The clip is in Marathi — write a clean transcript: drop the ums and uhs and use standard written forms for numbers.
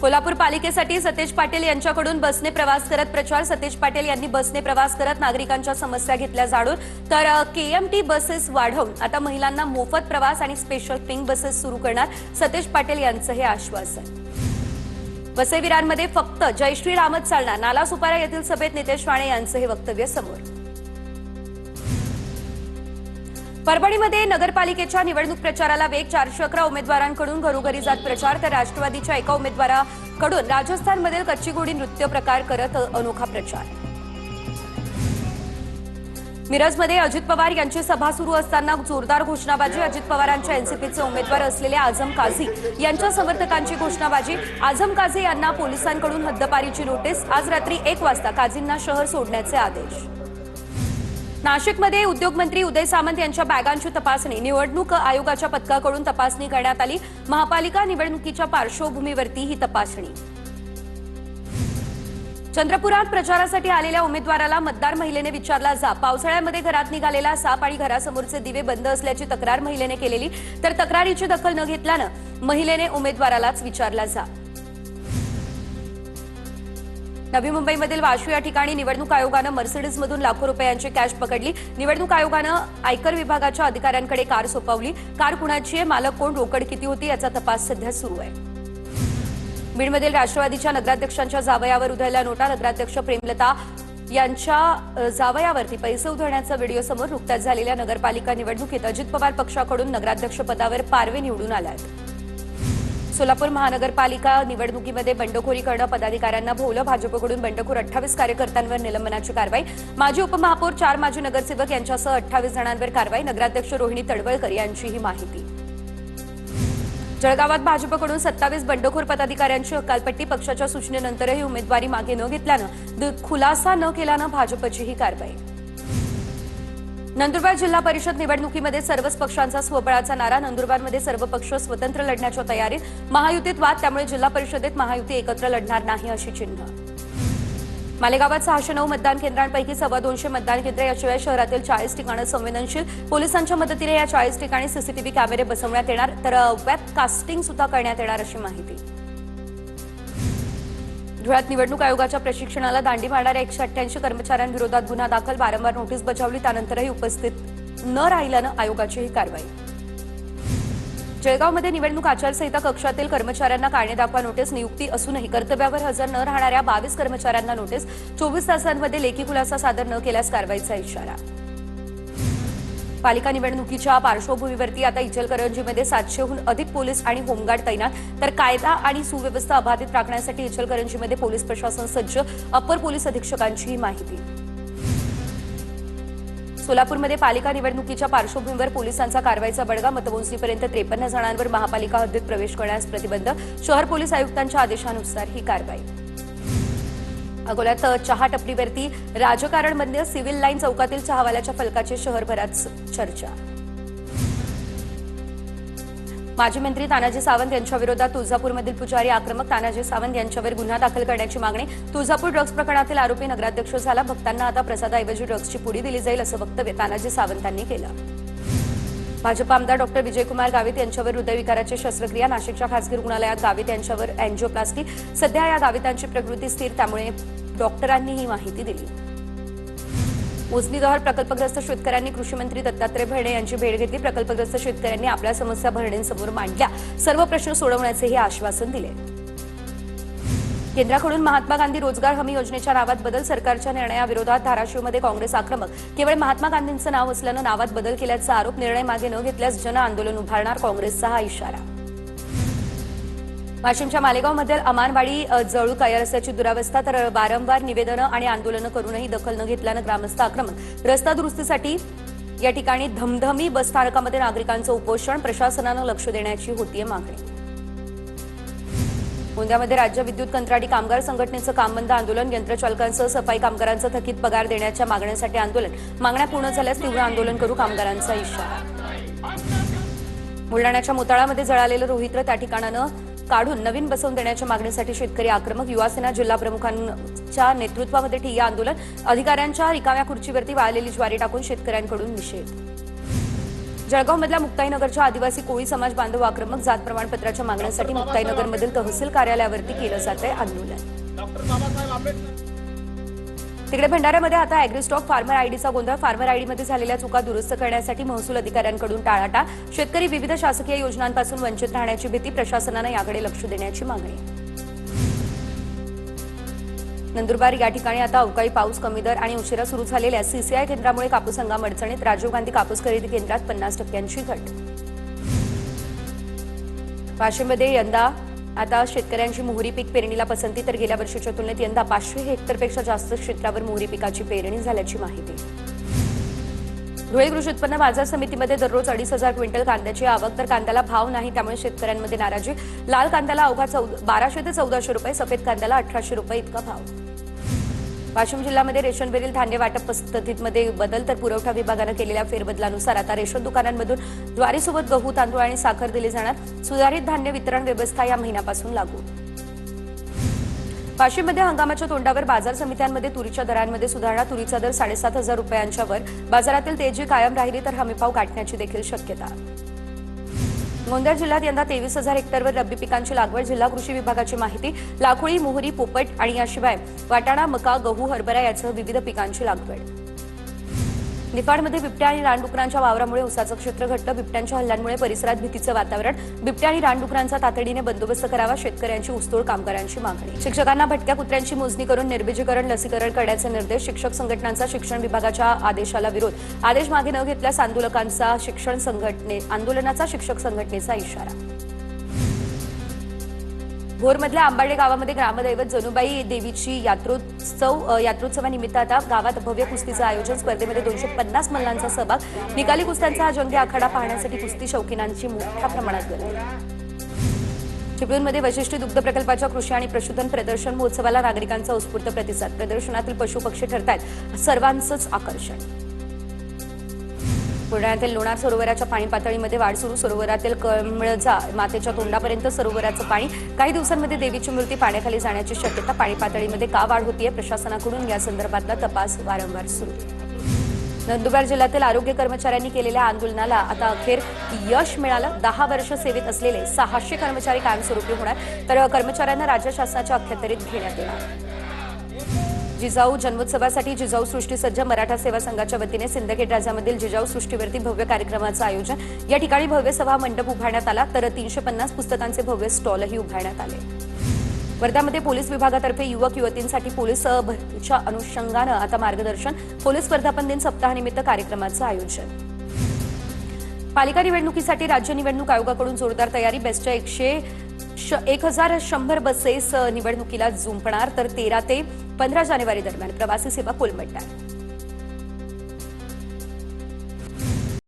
कोल्हापूर पालिकेसाठी सतेज पाटील यांच्याकडून बसने प्रवास करत प्रचार। सतेज पाटील यांनी बसने प्रवास करत नागरिकांच्या समस्या घेतल्या जाणून, तर केएमटी बसेस वाढवून आता महिलांना मोफत प्रवास आणि स्पेशल पिंक बसेस सुरू करणार। सतेज पाटील यांचं हे आश्वासन। वसईविरांमध्ये फक्त जय श्रीरामच चालणार। नालासोपारा येथील सभेत नितेश राणे यांचं हे वक्तव्य समोर। परभणीमध्ये नगरपालिकेच्या निवडणूक प्रचाराला वेग। 411 उमेदवारांकडून घरोघरी जात प्रचार, तर राष्ट्रवादीच्या एका उमेदवाराकडून राजस्थानमधील कच्ची घोडी नृत्य प्रकार करत अनोखा प्रचार। मिरजमध्ये अजित पवार यांची सभा सुरू असताना जोरदार घोषणाबाजी। अजित पवारांच्या एनसीपीचे उमेदवार असलेले आझम काझी यांच्या समर्थकांची घोषणाबाजी। आझम काझी यांना पोलिसांकडून हद्दपारीची नोटीस। आज रात्री 1 वाजता काझींना शहर सोडण्याचे आदेश। नाशिकमध्ये उद्योगमंत्री उदय सामंत यांच्या बॅगांची तपासणी। निवडणूक आयोगाच्या पथकाकडून तपासणी करण्यात आली। महापालिका निवडणुकीच्या पार्श्वभूमीवरती ही तपासणी। चंद्रपुरात प्रचारासाठी आलेल्या उमेदवाराला मतदार महिलेने विचारला जा। पावसाळ्यामध्ये घरात निघालेला साप आणि घरासमोरचे दिवे बंद असल्याची तक्रार महिलेने केलेली, तर तक्रारीची दखल न घेतल्यानं महिलेने उमेदवारालाच विचारला जा। नवी मुंबईमधील वाशी या ठिकाणी निवडणूक आयोगानं मर्सिडीजमधून लाखो रुपयांची कॅश पकडली। निवडणूक आयोगानं आयकर विभागाच्या अधिकाऱ्यांकडे कार सोपवली। कार कुणाची आहे, मालक कोण, रोकड किती होती याचा तपास सध्या सुरू आहे। बीडमधील राष्ट्रवादीच्या नगराध्यक्षांच्या जावयावर उधळल्या नोटा। नगराध्यक्ष प्रेमलता यांच्या जावयावरती पैसे उधळण्याचा व्हिडिओ समोर। नुकत्याच झालेल्या नगरपालिका निवडणुकीत अजित पवार पक्षाकडून नगराध्यक्षपदावर पारवे निवडून आल्यात। सोलापूर महानगरपालिका निवडणुकीमध्ये बंडखोरी करणं पदाधिकाऱ्यांना भोवलं। भाजपकडून बंडखोर 28 कार्यकर्त्यांवर निलंबनाची कारवाई। माजी उपमहापौर, 4 माजी नगरसेवक यांच्यासह 28 जणांवर कारवाई। नगराध्यक्ष रोहिणी तडवळकर यांची ही माहिती। जळगावात भाजपकडून 27 बंडखोर पदाधिकाऱ्यांची हकालपट्टी। पक्षाच्या सूचनेनंतरही उमेदवारी मागे न घेतल्यानं खुलासा न केल्यानं भाजपची ही कारवाई। नंदुरबार जिल्हा परिषद निवडणुकीमध्ये सर्वच पक्षांचा स्वबळाचा नारा। नंदुरबारमध्ये सर्व पक्ष स्वतंत्र लढण्याच्या तयारीत। महायुतीत वाद, त्यामुळे जिल्हा परिषदेत महायुती एकत्र लढणार नाही अशी चिन्ह। मालेगावात 609 मतदान केंद्रांपैकी 225 मतदान केंद्र, याशिवाय शहरातील 40 ठिकाणं संवेदनशील। पोलिसांच्या मदतीने या 40 ठिकाणी सीसीटीव्ही कॅमेरे बसवण्यात येणार, तर वेबकास्टिंग सुद्धा करण्यात येणार अशी माहिती। धुळ्यात निवडणूक आयोगाच्या प्रशिक्षणाला दांडी मारणाऱ्या 188 कर्मचाऱ्यांविरोधात गुन्हा दाखल। वारंवार नोटीस बजावली, त्यानंतरही उपस्थित न राहिल्यानं आयोगाची ही कारवाई। जळगावमध्ये निवडणूक आचारसंहिता कक्षातील कर्मचाऱ्यांना कारणे दाखवा नोटीस। नियुक्ती असूनही कर्तव्यावर हजर न राहणाऱ्या 22 कर्मचाऱ्यांना नोटीस। 24 तासांमध्ये लेखी खुलासा सादर न केल्यास कारवाईचा इशारा। पालिका निवडणुकीच्या पार्श्वभूमीवरती आता इचलकरंजीमध्ये 700हून अधिक पोलीस आणि होमगार्ड तैनात, तर कायदा आणि सुव्यवस्था अबाधित राखण्यासाठी इचलकरंजीमध्ये पोलीस प्रशासन सज्ज। अपर पोलीस अधीक्षकांची ही माहिती। सोलापूरमध्ये पालिका निवडणुकीच्या पार्श्वभूमीवर पोलिसांचा कारवाईचा बडगा। मतमोजणीपर्यंत 53 जणांवर महापालिका हद्दीत प्रवेश करण्यास प्रतिबंध। शहर पोलीस आयुक्तांच्या आदेशानुसार ही कारवाई। अकोल्यात चहा टपरीवरती राजकारण बंद। सिव्हिल लाईन चौकातील चहावाल्याच्या फलकाची शहरभरात चर्चा। माजी मंत्री तानाजी सावंत यांच्या विरोधात तुळजापूरमधील पुजारी आक्रमक। तानाजी सावंत यांच्यावर गुन्हा दाखल करण्याची मागणी। तुळजापूर ड्रग्ज प्रकरणातील आरोपी नगराध्यक्ष झाला। भक्तांना आता प्रसादाऐवजी ड्रग्जची पुडी दिली जाईल असं वक्तव्य तानाजी सावंतांनी केलं। भाजप आमदार डॉक्टर विजयकुमार गावित यांच्यावर हृदयविकाराची शस्त्रक्रिया। नाशिकच्या खासगी रुग्णालयात गावित यांच्यावर अँजिओप्लास्टी। सध्या या गावितांची प्रकृती स्थिर, त्यामुळे डॉक्टरांनी ही माहिती दिली। मोजणीजवळ प्रकल्पग्रस्त शेतकऱ्यांनी कृषीमंत्री दत्तात्रय भरणे यांची भेट घेतली। प्रकल्पग्रस्त शेतकऱ्यांनी आपल्या समस्या भरणेंसमोर मांडल्या। सर्व प्रश्न सोडवण्याचे हे आश्वासन दिले। केंद्राकडून महात्मा गांधी रोजगार हमी योजनेच्या नावात बदल। सरकारच्या निर्णयाविरोधात धाराशिवमध्ये काँग्रेस आक्रमक। केवळ महात्मा गांधींचं नाव असल्यानं नावात बदल केल्याचा आरोप। निर्णय मागे न घेतल्यास जन आंदोलन उभारणार, काँग्रेसचा हा इशारा। वाशिमच्या मालेगावमध्ये अमानवाडी जळू या रस्त्याची दुरावस्था, तर वारंवार निवेदनं आणि आंदोलनं करूनही दखल न घेतल्यानं ग्रामस्थ आक्रमक। रस्ता दुरुस्तीसाठी या ठिकाणी धमधमी बस स्थानकामध्ये नागरिकांचं उपोषण। प्रशासनानं लक्ष देण्याची होतीये मागणी। गोंदियामध्ये राज्य विद्युत कंत्राटी कामगार संघटनेचं काम बंद आंदोलन। यंत्रचालकांसह सफाई कामगारांचं थकीत पगार देण्याच्या मागण्यासाठी आंदोलन। मागण्या पूर्ण झाल्यास तीव्र आंदोलन करू, कामगारांचा इशारा। बुलढाण्याच्या मोताळामध्ये जळालेलं रोहित्र त्या ठिकाणानं काढून नवीन बसवून देण्याच्या मागणीसाठी शेतकरी आक्रमक। युवासेना जिल्हा प्रमुखांच्या नेतृत्वामध्ये ठिय्या आंदोलन। अधिकाऱ्यांच्या रिकाम्या खुर्चीवरती वाळलेली ज्वारी टाकून शेतकऱ्यांकडून निषेध। जळगावमधल्या मुक्ताईनगरच्या आदिवासी कोळी समाज बांधव आक्रमक जात प्रमाणपत्राच्या मागण्यासाठी मुक्ताईनगरमधील तहसील कार्यालयावरती केलं जातंय आंदोलन। डॉक्टर बाबासाहेब आंबेडकर तिकडे भंडाऱ्यामध्ये आता ॲग्रीस्टॉक फार्मर आयडीचा गोंधळ। फार्मर आयडीमध्ये झालेल्या चुका दुरुस्त करण्यासाठी महसूल अधिकाऱ्यांकडून टाळाटाळ। शेतकरी विविध शासकीय योजनांपासून वंचित राहण्याची भीती। प्रशासनानं याकडे लक्ष देण्याची मागणी। नंदुरबार या ठिकाणी आता अवकाळी पाऊस, कमी दर आणि उशिरा सुरू झालेल्या सीसीआय केंद्रामुळे कापूस हंगाम अडचणीत। राजीव गांधी कापूस खरेदी केंद्रात 50% घट। वाशिममध्ये यंदा आता शेतकऱ्यांची मोहरी पीक पेरणीला पसंती, तर गेल्या वर्षीच्या तुलनेत यंदा 500 हेक्टरपेक्षा जास्त क्षेत्रावर मोहरी पिकाची पेरणी झाल्याची माहिती। धुळे कृषी उत्पन्न बाजार समितीमध्ये दररोज 2,500 क्विंटल कांद्याची आवक, तर कांद्याला भाव नाही, त्यामुळे शेतकऱ्यांमध्ये नाराजी। लाल कांद्याला अवघा 1200 ते 1400 रुपये, सफेद कांद्याला 1800 रुपये इतका भाव। वाशिम जिल्ह्यामध्ये रेशनवरील धान्य वाटप पद्धतीमध्ये बदल, तर पुरवठा विभागानं केलेल्या फेरबदलानुसार आता रेशन दुकानांमधून ज्वारीसोबत गहू, तांदूळ आणि साखर दिली जाणार। सुधारित धान्य वितरण व्यवस्था या महिन्यापासून लागू। वाशिममध्ये हंगामाच्या तोंडावर बाजार समित्यांमध्ये तुरीच्या दरांमध्ये सुधारणा। तुरीचा दर 7,500 रुपयांच्या वर। बाजारातील तेजी कायम राहिली तर हमीभाव गाठण्याची देखील शक्यता। गोंदिया जिल्ह्यात यंदा 23,000 हेक्टरवर रब्बी पिकांची लागवड। जिल्हा कृषी विभागाची माहिती। लाखोळी, मोहरी, पोपट आणि याशिवाय वाटाणा, मका, गहू, हरभरा यासह विविध पिकांची लागवड। निफाडमध्ये बिबट्या आणि रानडुकरांच्या वावरामुळे उसाचं क्षेत्र घटलं। बिबट्यांच्या हल्ल्यांमुळे परिसरात भीतीचं वातावरण। बिबट्या आणि रानडुकरांचा तातडीने बंदोबस्त करावा, शेतकऱ्यांची ऊसतोड कामगारांची मागणी। शिक्षकांना भटक्या कुत्र्यांची मोजणी करून निर्बीजीकरण, लसीकरण करण्याचे निर्देश। शिक्षक संघटनांचा शिक्षण विभागाच्या आदेशाला विरोध। आदेश मागे न घेतल्यास आंदोलनाचा शिक्षक संघटनेचा इशारा। भोरमधल्या आंबाडे गावामध्ये ग्रामदैवत जनुबाई देवीची यात्रोत्सवानिमित्त आता गावात भव्य कुस्तीचं आयोजन। स्पर्धेमध्ये 250 मल्लांचा सहभाग। निकाली कुस्त्यांचा हा जंगी आखाडा पाहण्यासाठी कुस्ती शौकीनांची मोठ्या प्रमाणात गर्दी। चिपळूणमध्ये वशिष्ठी दुग्ध प्रकल्पाच्या कृषी आणि पशुधन प्रदर्शन महोत्सवाला नागरिकांचा उत्स्फूर्त प्रतिसाद। प्रदर्शनातील पशुपक्षी ठरतायत सर्वांचंच आकर्षण। बुलढाण्यातील लोणार सरोवराच्या पाणी पातळीमध्ये वाढ सुरू। सरोवरातील कळमळजा मातेच्या तोंडापर्यंत सरोवराचं पाणी। काही दिवसांमध्ये देवीची मूर्ती पाण्याखाली जाण्याची शक्यता। पाणी पातळीमध्ये का वाढ होतीये, प्रशासनाकडून या संदर्भातला तपास वारंवार सुरू। नंदुरबार जिल्ह्यातील आरोग्य कर्मचाऱ्यांनी केलेल्या आंदोलनाला आता अखेर यश मिळालं। 10 वर्ष सेवेत असलेले 600 कर्मचारी कायमस्वरूपी होणार, तर कर्मचाऱ्यांना राज्य शासनाच्या अखत्यारीत घेण्यात येणार। जिजाऊ जन्मोत्सवासाठी जिजाऊ सृष्टी सज्ज। मराठा सेवा संघाच्या वतीने सिंदखेड राजामधील जिजाऊ सृष्टीवरती भव्य कार्यक्रमाचं आयोजन। या ठिकाणी भव्य सभा मंडप उभारण्यात आला, तर 350 पुस्तकांचे भव्य स्टॉलही उभारण्यात आले। वर्ध्यामध्ये पोलीस विभागातर्फे युवक युवतींसाठी पोलीस भरतीच्या अनुषंगानं आता मार्गदर्शन। पोलीस वर्धापन दिन सप्ताहानिमित्त कार्यक्रमाचं आयोजन। पालिका निवडणुकीसाठी राज्य निवडणूक आयोगाकडून जोरदार तयारी। बेस्टच्या 1,100 बसेस निवडणुकीला जुंपणार, तर 13 ते 15 जानेवारी दरम्यान प्रवासी सेवा कोलमडणार।